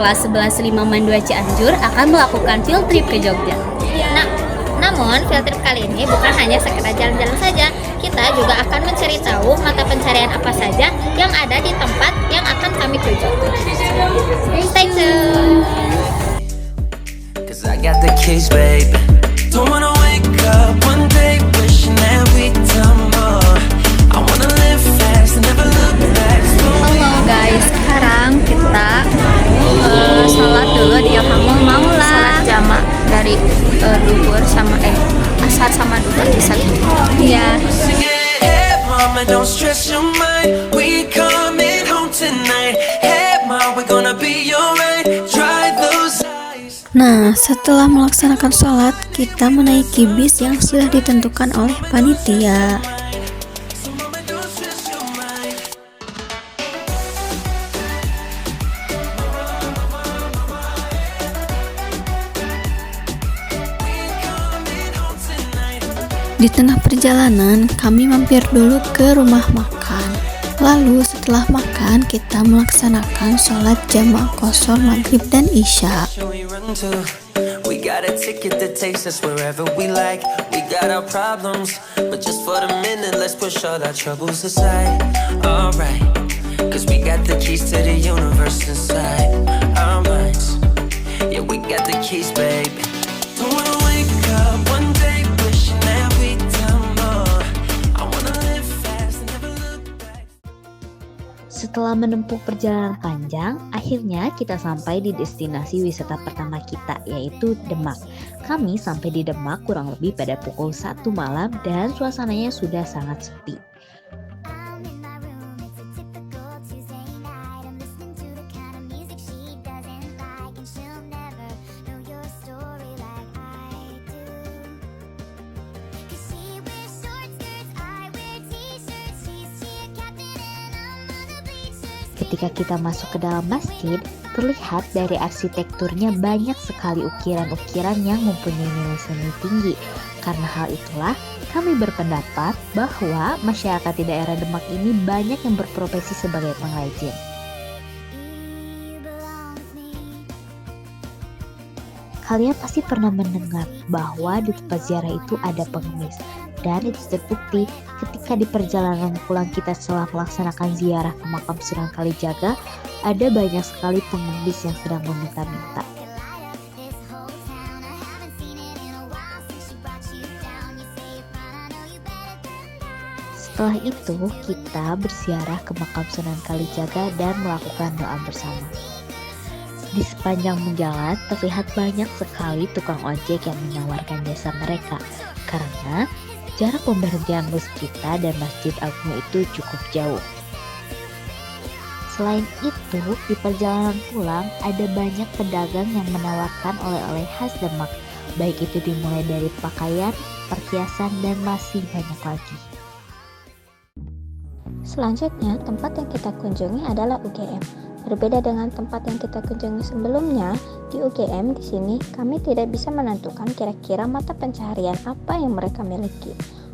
kelas 11 5 Mandua Cianjur akan melakukan field trip ke Jogja. Namun field trip kali ini bukan hanya sekedar jalan-jalan saja. Kita juga akan mencari tahu mata pencarian apa saja yang ada di tempat yang akan kami tuju. Stay tuned. Halo guys, sekarang kita sholat dulu di Ilhamul Maula. Salat jamak dari duhur sama asar sama duhur bisa gitu. Iya. Nah, setelah melaksanakan sholat, kita menaiki bis yang sudah ditentukan oleh panitia. Di tengah perjalanan, kami mampir dulu ke rumah makan. Lalu setelah makan, kita melaksanakan sholat jamaah qashar maghrib dan isya. We got a ticket that takes us wherever we like. We got our problems, but just for the minute, let's push all our troubles aside. Alright, cause we got the keys to the universe inside our minds. Yeah, we got the keys, baby. Don't wanna wake up one day wishing that we done more. I wanna live fast and never look back. Setelah menempuh perjalanan panjang, akhirnya kita sampai di destinasi wisata pertama kita, yaitu Demak. Kami sampai di Demak kurang lebih pada pukul 1 malam dan suasananya sudah sangat sepi. Ketika kita masuk ke dalam masjid, terlihat dari arsitekturnya banyak sekali ukiran-ukiran yang mempunyai nilai seni tinggi. Karena hal itulah, kami berpendapat bahwa masyarakat di daerah Demak ini banyak yang berprofesi sebagai pengrajin. Kalian pasti pernah mendengar bahwa di tempat ziarah itu ada pengemis. Dan itu terbukti ketika di perjalanan pulang kita setelah melaksanakan ziarah ke makam Sunan Kalijaga, ada banyak sekali pengemis yang sedang meminta-minta. Setelah itu, kita berziarah ke makam Sunan Kalijaga dan melakukan doa bersama. Di sepanjang jalan terlihat banyak sekali tukang ojek yang menawarkan jasa mereka, karena jarak pemberhentian bus kita dan Masjid Agung itu cukup jauh. Selain itu, di perjalanan pulang ada banyak pedagang yang menawarkan oleh-oleh khas Demak, baik itu dimulai dari pakaian, perhiasan, dan masih banyak lagi. Selanjutnya, tempat yang kita kunjungi adalah UGM. Berbeda dengan tempat yang kita kunjungi sebelumnya, di UGM di sini kami tidak bisa menentukan kira-kira mata pencaharian apa yang mereka miliki.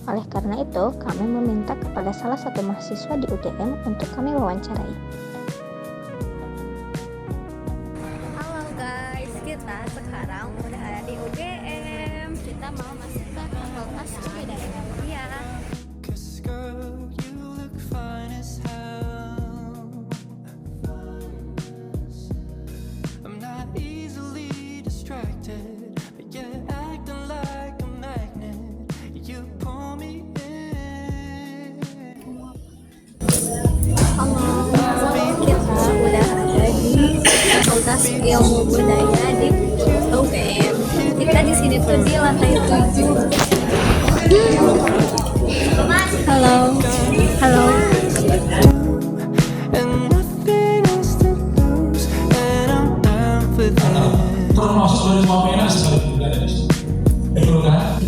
Oleh karena itu, kami meminta kepada salah satu mahasiswa di UGM untuk kami wawancarai. Halo guys, kita sekarang udah ada di UGM. Kita mau masuk ke fakultas kebudayaan. Iya. Fakultas Ilmu Budaya di UGM. Kita di sini tuh di lantai 7. Halo. Halo. Termasuk dari semua pena sekali betul kan?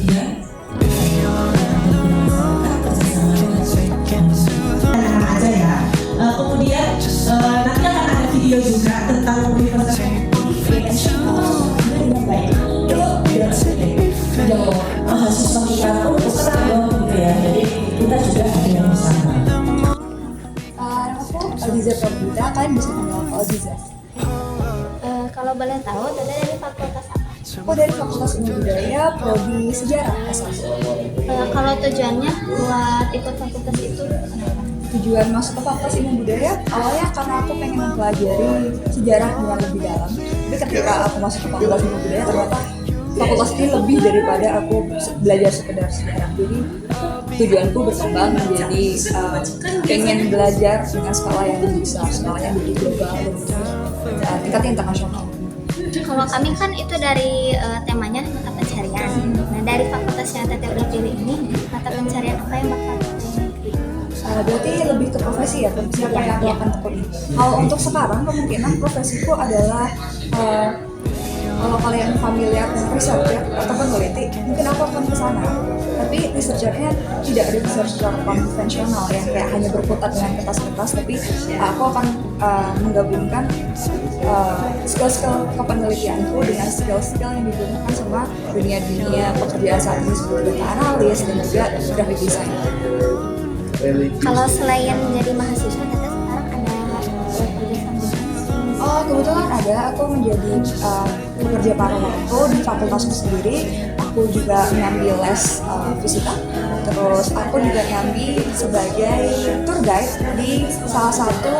Aja ya. Kemudian nanti akan ada video juga tentang mahasiswa kita untuk kenal boleh tahu, Tete dari fakultas apa? Aku dari Fakultas Ilmu Budaya, Prodi Sejarah S1. Kalau tujuannya buat ikut fakultas itu Tujuan masuk ke Fakultas Ilmu Budaya awalnya karena aku pengen mempelajari sejarah dengan lebih dalam. Tapi ketika aku masuk ke Fakultas Ilmu Budaya ternyata fakultas ini lebih daripada aku belajar sekedar sejarah. Jadi tujuanku berkembang menjadi pengen belajar dengan skala yang lebih besar, skala yang lebih global dan tingkatnya internasional. kalau kami kan itu dari temanya mata pencarian. Nah dari fakultas yang Tete udah pilih ini, mata pencarian apa yang bakal Berarti lebih ke profesi ya, profesi apa yang aku akan tekuni. Kalau untuk sekarang kemungkinan profesiku adalah kalau kalian familiar dengan researcher atau peneliti, mungkin aku akan ke sana. Tapi researchernya tidak researcher konvensional yang kayak hanya berkutat dengan kertas-kertas, tapi aku akan menggabungkan skill-skill kepenelitianku dengan skill-skill yang digunakan sama dunia-dunia pekerjaan saat ini seperti data analis dan juga graphic design. Kalau selain menjadi mahasiswa, Tete sekarang ada kerja sampingan? Oh, kebetulan ada. Aku menjadi pekerja paruh waktu di fakultasku sendiri. Aku juga ngambil les fisika. Terus aku juga nyambi sebagai tour guide di salah satu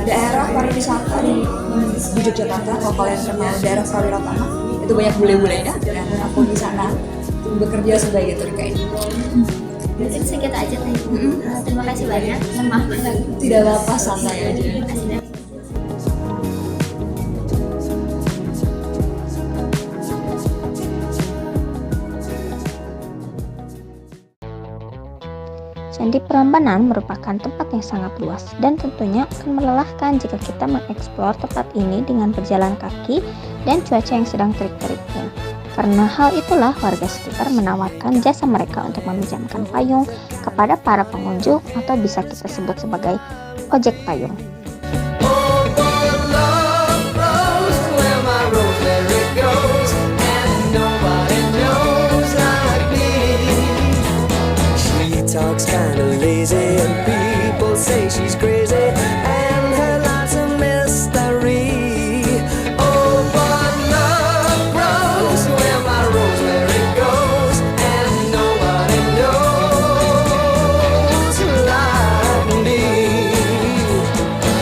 daerah pariwisata di Yogyakarta. Kalau kalian kenal daerah Sawiratama, itu banyak bule-bulenya. Dan aku di sana bekerja sebagai tour guide. Mungkin segitu aja Teh. Terima kasih banyak. Maaf. Tidak apa-apa, santai aja. Terima kasih. Candi Prambanan merupakan tempat yang sangat luas dan tentunya akan melelahkan jika kita mengeksplor tempat ini dengan berjalan kaki dan cuaca yang sedang terik-teriknya. Karena hal itulah warga sekitar menawarkan jasa mereka untuk meminjamkan payung kepada para pengunjung atau bisa kita sebut sebagai ojek payung. Talks kinda lazy and people say she's crazy and her life's a mystery. Oh, but love grows where my rosemary goes and nobody knows like me.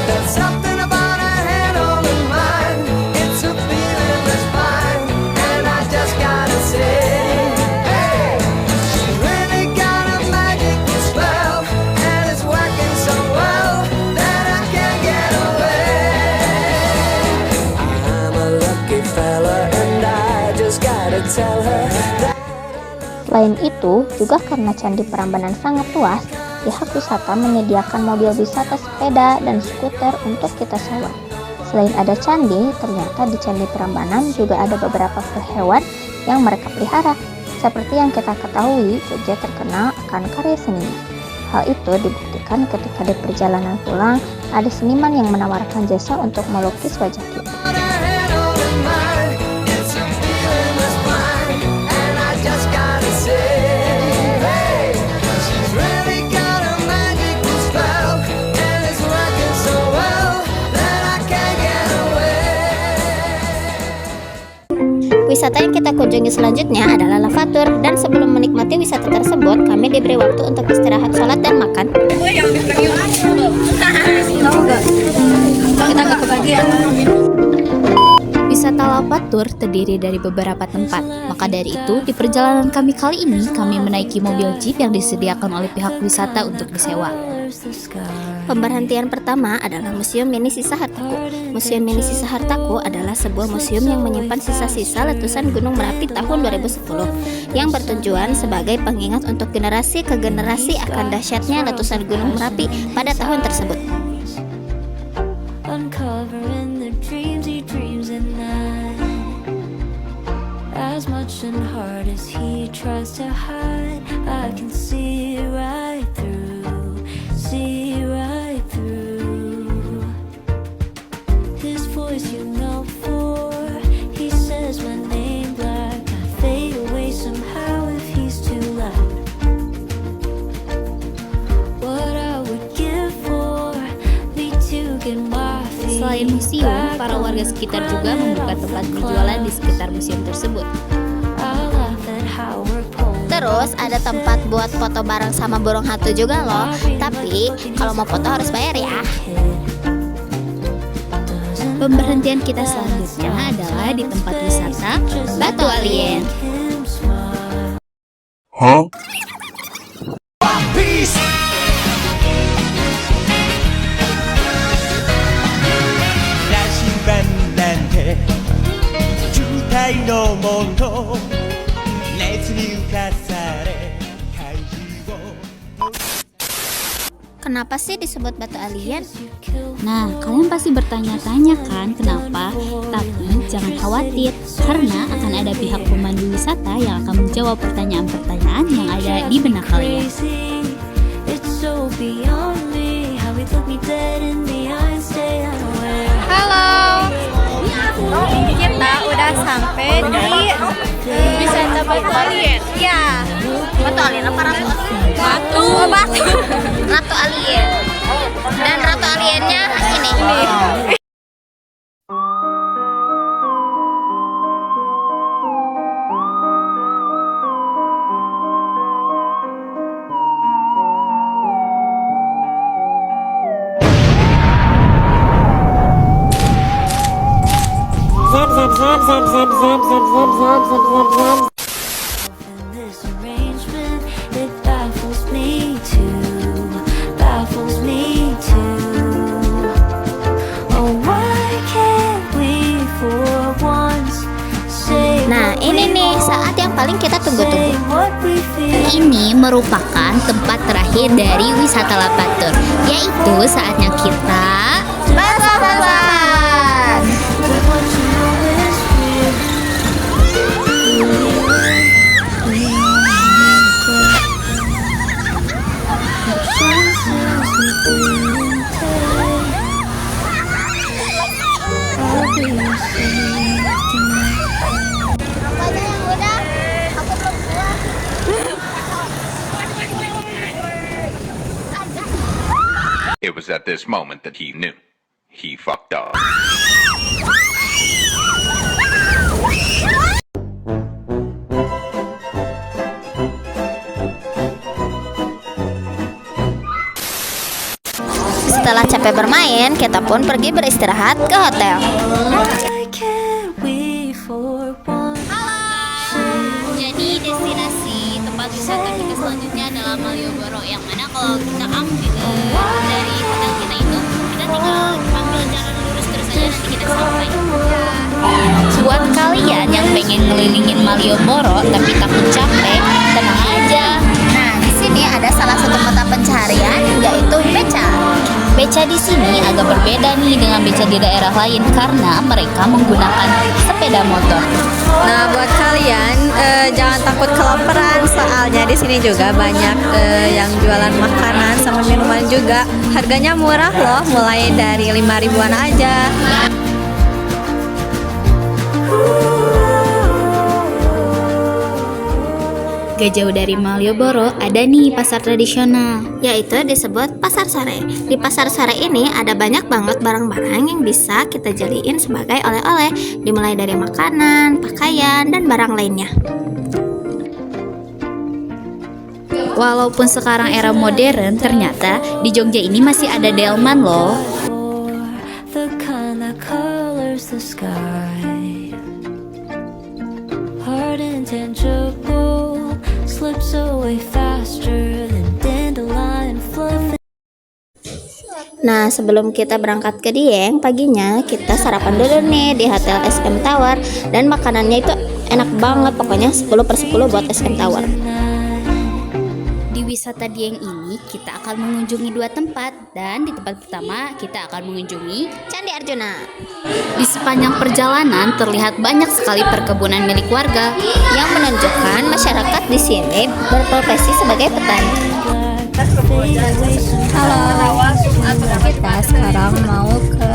There's something about her head on her mind. It's a feeling that's fine and I just gotta say Selain itu, juga karena Candi Prambanan sangat luas, pihak wisata menyediakan mobil wisata sepeda dan skuter untuk kita sewa. Selain ada candi, ternyata di Candi Prambanan juga ada beberapa hewan yang mereka pelihara. Seperti yang kita ketahui, Jogja terkenal akan karya seninya. Hal itu dibuktikan ketika di perjalanan pulang, ada seniman yang menawarkan jasa untuk melukis wajah kita. Wisata yang kita kunjungi selanjutnya adalah Lavatur, dan sebelum menikmati wisata tersebut, kami diberi waktu untuk istirahat, sholat, dan makan. Kita nggak kebagian. Wisata Lavatur terdiri dari beberapa tempat. Maka dari itu, di perjalanan kami kali ini, kami menaiki mobil jeep yang disediakan oleh pihak wisata untuk disewa. Pemberhentian pertama adalah Museum Mini Sisa Hartaku. Museum Mini Sisa Hartaku adalah sebuah museum yang menyimpan sisa-sisa letusan Gunung Merapi tahun 2010 yang bertujuan sebagai pengingat untuk generasi ke generasi akan dahsyatnya letusan Gunung Merapi pada tahun tersebut. As much and hard as he tries to hide, I can see right through, see right through. His voice you know for, he says my name black, I fade away somehow if he's too loud. What I would give for me to get my feet. Selain museum, para warga sekitar juga membuka tempat berjualan di sekitar museum tersebut. Terus ada tempat buat foto bareng sama burung hantu juga loh. Tapi kalau mau foto harus bayar ya. Pemberhentian kita selanjutnya adalah di tempat wisata Batu Alien. Peace. 羅針盤なんて渋滞のもの熱に浮かされ怪獣を Kenapa sih disebut batu alien? Nah, kalian pasti bertanya-tanya kan kenapa? Tapi jangan khawatir, karena akan ada pihak pemandu wisata yang akan menjawab pertanyaan-pertanyaan yang ada di benak kalian. Halo, kita udah sampai di wisata Batu Alien. Ya, Batu alien apa ratu alien? batu. Ratu alien. Dan ratu aliennya ini. This arrangement, it baffles me too, baffles me too. Oh, why can't we for once say Nah, ini nih saat yang paling kita tunggu-tunggu. what we feel? Ini merupakan tempat terakhir dari wisata Labatur, yaitu saatnya kita Balapan. But what you know is real. It was at this moment that he knew. He fucked up. Setelah capek bermain, kita pun pergi beristirahat ke hotel. Why can't we for once Jadi destinasi tempat wisata kita selanjutnya adalah Malioboro, yang mana kalau kita ambil dari hotel kita itu, kita tinggal ambil jalan lurus terus aja, nanti kita sampai. Buat kalian yang pengen ngelilingin Malioboro tapi takut capek, tenang aja. Nah, di sini ada salah satu mata pencaharian, yaitu beca. Beca di sini agak berbeda nih dengan beca di daerah lain karena mereka menggunakan sepeda motor. Nah, buat kalian jangan takut kelaparan, soalnya di sini juga banyak yang jualan makanan sama minuman juga. Harganya murah loh, mulai dari 5 ribuan aja. Gak jauh dari Malioboro ada nih pasar tradisional. Yaitu disebut Pasar Sore. Di Pasar Sore ini ada banyak banget barang-barang yang bisa kita jadiin sebagai oleh-oleh, dimulai dari makanan, pakaian, dan barang lainnya. Walaupun sekarang era modern, ternyata di Jogja ini masih ada delman loh. the kind that colors the sky? Heart intangible slips away faster than dandelion fluff. Nah, sebelum kita berangkat ke Dieng, paginya kita sarapan dulu nih di Hotel SM Tower. Dan makanannya itu enak banget, pokoknya 10/10 buat SM Tower. Di wisata Dieng ini kita akan mengunjungi 2 tempat, dan di tempat pertama kita akan mengunjungi Candi Arjuna. di sepanjang perjalanan terlihat banyak sekali perkebunan milik warga. Yang menunjukkan masyarakat di sini berprofesi sebagai petani. Halo, kita sekarang mau ke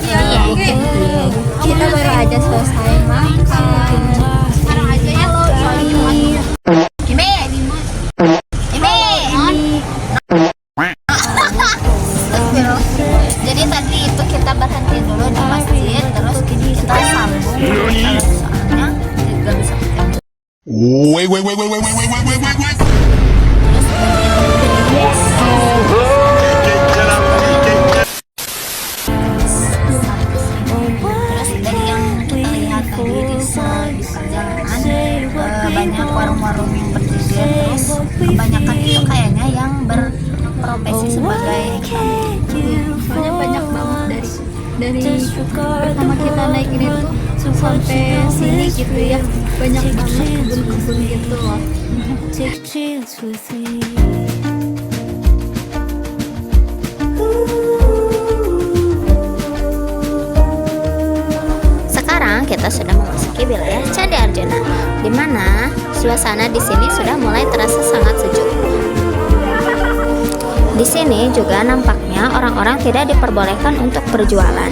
Dieng. Kita baru aja selesai makan. Jadi tadi itu kita berhenti dulu dari pertama kita naik ini tuh sampai sini gitu ya, banyak banget kebun-kebun gitu loh. Take a chance with me. Sekarang kita sudah memasuki wilayah Candi Arjuna, di mana suasana di sini sudah mulai terasa sangat sejuk. Di sini juga nampaknya orang-orang tidak diperbolehkan untuk berjualan.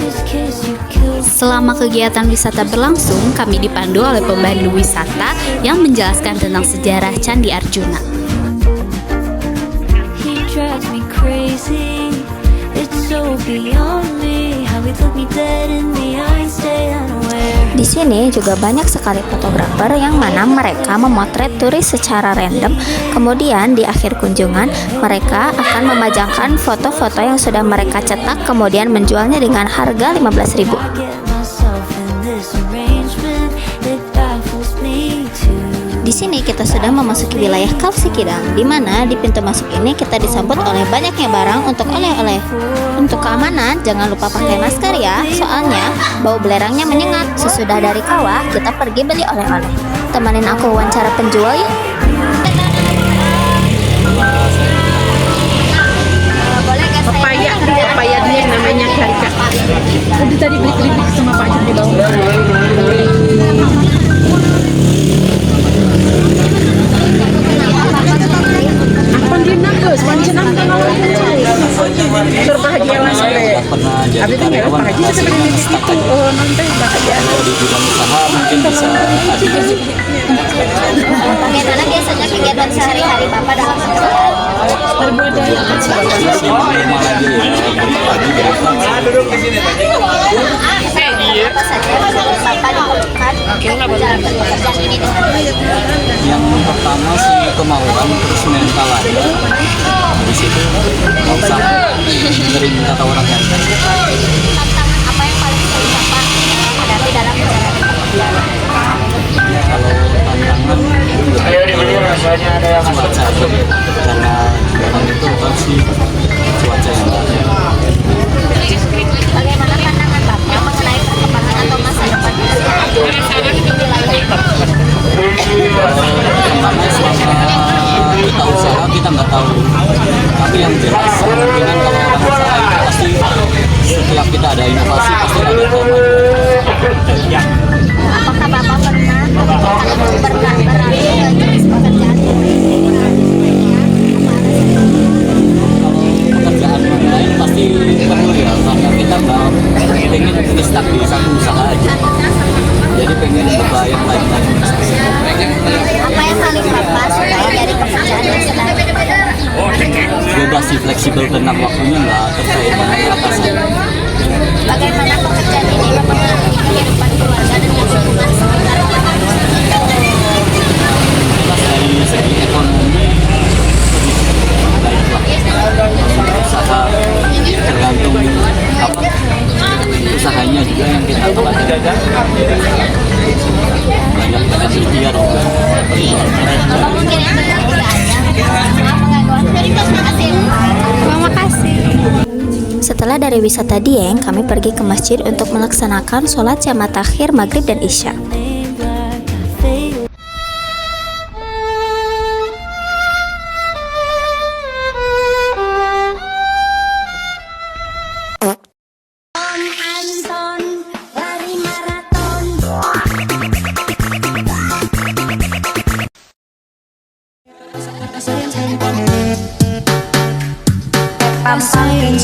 Selama kegiatan wisata berlangsung, kami dipandu oleh pemandu wisata yang menjelaskan tentang sejarah Candi Arjuna. He drives me crazy. It's so beyond me how he look me dead in the eye, stay unaware. Di sini juga banyak sekali fotografer yang mana mereka memotret turis secara random. Kemudian di akhir kunjungan mereka akan memajangkan foto-foto yang sudah mereka cetak, kemudian menjualnya dengan harga 15.000. Di sini kita sudah memasuki wilayah Kaf Sikidang, di mana di pintu masuk ini kita disambut oleh banyaknya barang untuk oleh-oleh. Untuk keamanan, jangan lupa pakai masker ya, soalnya bau belerangnya menyengat. Sesudah dari kawah, kita pergi beli oleh-oleh. Temanin aku wawancara penjual yuk. Papaya dia namanya Karika. Tadi beli keripik sama Pak Jun di bawah. Apa dia nakus? Pancen ang tangawin mo. Sur bahagia mas bre. Abi itu nggak bahagia sebenarnya di situ. Oh nanti bahagia. Di bidang usaha mungkin bisa ada. Bagaimana biasanya kegiatan sehari-hari Bapak dalam berjualan? Terbuat dari apa sih? Duduk di sini. Apa saja yang Bapak lakukan untuk menjalankan pekerjaan ini dengan baik? Yang pertama sih kemauan, terus mental aja. Di situ nggak usah dengerin kata orang lain. Tantangan apa yang paling sering Bapak hadapi dalam menjalankan pekerjaan? Ya kalau tantangan cuaca aja, karena orang itu pasti cuaca yang ada. Bagaimana pandangan Bapak mengenai perkembangan atau masa depan pekerjaan di wilayah? Karena selama kita usaha kita nggak tahu, tapi yang jelas kemungkinan kalau orang usaha itu pasti setiap kita ada inovasi pasti ada kemauan. Apakah Bapak pernah beralih ke jenis pekerjaan Pekerjaan lain pasti perlu ya, karena kita nggak pengen stuck di satu usaha aja, jadi pengen coba yang lain-lain. Apa yang paling Bapak suka dari pekerjaan yang sedang Bebas sih, fleksibel, tenang, waktunya nggak terkait dengan atasan. Bagaimana pekerjaan ini mempengaruhi kehidupan keluarga dan lingkungan sekitar Bapak? Jelas dari segi ekonomi baiklah, usaha tergantung apa usahanya juga yang kita pelajari. Banyak banget ikhtiar juga. Bapak mungkin yang tidak ada. Terima kasih. Setelah dari wisata Dieng, kami pergi ke masjid untuk melaksanakan sholat jamaah takhir maghrib dan isya. I'm saying,